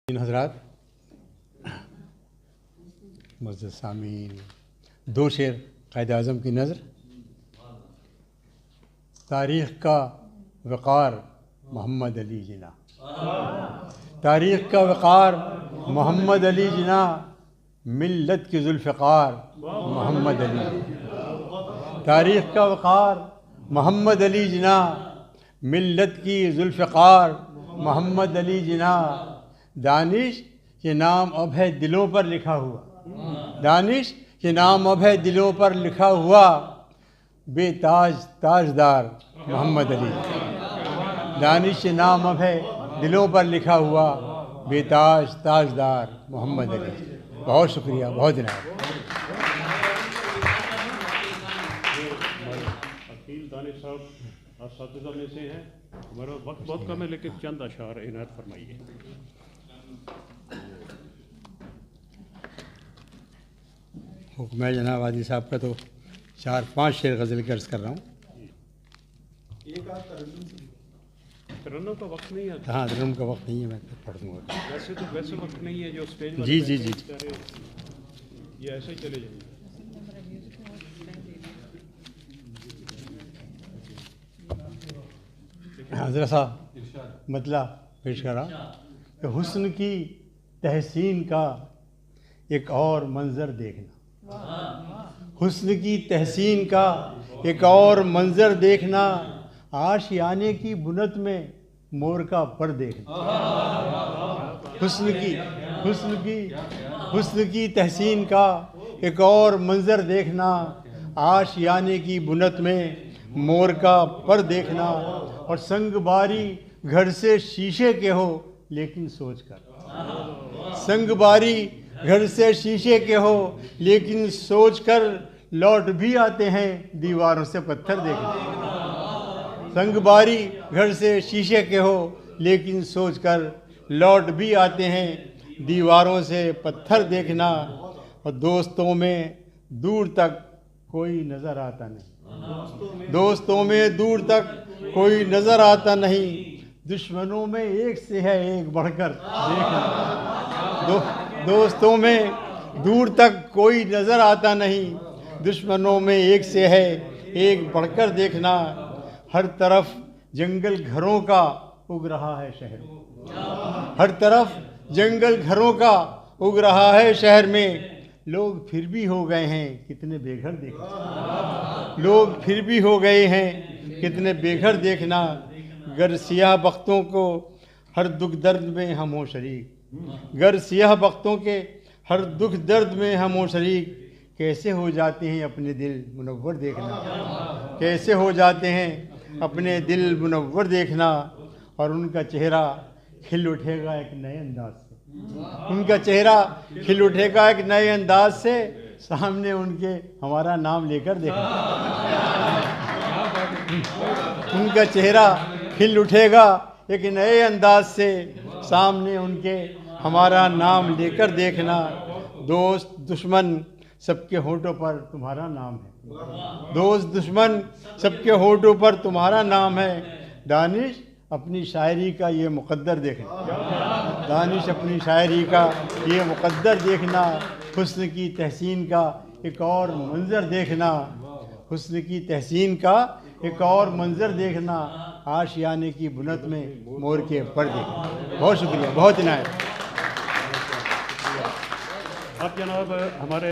हज़रात, मुअज़्ज़ज़ सामीन, दो शेर क़ायद आज़म की नज़र। तारीख़ का वक़ार मोहम्मद अली जिना, तारीख़ का वक़ार मोहम्मद अली जिना, मिल्लत की ज़ुल्फ़िकार मोहम्मद अली। तारीख़ का वक़ार मोहम्मद अली जिना, मिल्लत की ज़ुल्फ़िकार मोहम्मद अली जिना। दानिश के नाम अब है दिलों पर लिखा हुआ, दानिश के नाम अब है दिलों पर लिखा हुआ, बेताज ताजदार मोहम्मद अली। दानिश के नाम अब है दिलों पर लिखा हुआ, बेताज ताजदार मोहम्मद अली। बहुत शुक्रिया, बहुत इनायत। अकील दानिश साहब असातिज़ा में से हैं। हमारा वक्त बहुत कम है, लेकिन चंद अशार इनायत फरमाइए। हुक्म है जनाब वादी साहब का, तो 4-5 शेर गज़ल के अर्ज़ कर रहा हूँ। तरन्नुम का वक्त नहीं है। हाँ, तरन्नुम का वक्त नहीं है, मैं पढ़ दूँगा। वैसे वक्त नहीं है जो स्टेज जी जी जी, ये ऐसे ही चले जाएंगे। ज़रा सा मतलब पेश कर रहा हूँ कि हुस्न की तहसीन का एक और मंज़र देखना, हुस्न की तहसीन का एक और मंज़र देखना, आशियाने की बुनत में मोर का पर देखना। हुस्न की तहसीन का एक और मंज़र देखना, आशियाने की बुनत में मोर का पर देखना। और संग बारी घर से शीशे के हो लेकिन सोच कर, संग बारी घर से शीशे के हो लेकिन सोच कर लौट भी आते हैं दीवारों से पत्थर देखना। संग बारी घर से शीशे के हो लेकिन सोच कर लौट भी आते हैं दीवारों से पत्थर देखना। और दोस्तों में दूर तक कोई नज़र आता नहीं, दोस्तों में दूर तक कोई नज़र आता नहीं, दुश्मनों में एक से है एक बढ़कर देखना। दोस्तों में दूर तक कोई नज़र आता नहीं, दुश्मनों में एक से है एक बढ़कर देखना। हर तरफ जंगल घरों का उग रहा है शहर, हर तरफ जंगल घरों का उग रहा है शहर में। लोग फिर भी हो गए हैं कितने बेघर देखना, लोग फिर भी हो गए हैं कितने बेघर देखना। गर सियाह बख्तों को हर दुख दर्द में हम हो शरीक, गर सियाह बख्तों के हर दुख दर्द में हम हो शरीक। कैसे हो जाते हैं अपने दिल मुनव्वर देखना, कैसे हो जाते हैं अपने दिल मुनव्वर देखना। और उनका चेहरा खिल उठेगा एक नए अंदाज से, उनका चेहरा खिल उठेगा एक नए अंदाज से, सामने उनके हमारा नाम लेकर देखना। उनका चेहरा खिल उठेगा एक नए अंदाज से, सामने उनके हमारा नाम लेकर देखना। दोस्त दुश्मन सबके होठों पर तुम्हारा नाम है, दोस्त दुश्मन सबके होठों पर तुम्हारा नाम है। दानिश अपनी शायरी का ये मुक़द्दर देखना, दानिश अपनी शायरी का ये मुक़द्दर देखना। हुस्न की तहसीन का एक और मंज़र देखना, हुस्न की तहसीन का एक और मंज़र देखना, आशियाने की बुनत में मोर के पर देखना। बहुत शुक्रिया, बहुत इनायत। अब जनाब हमारे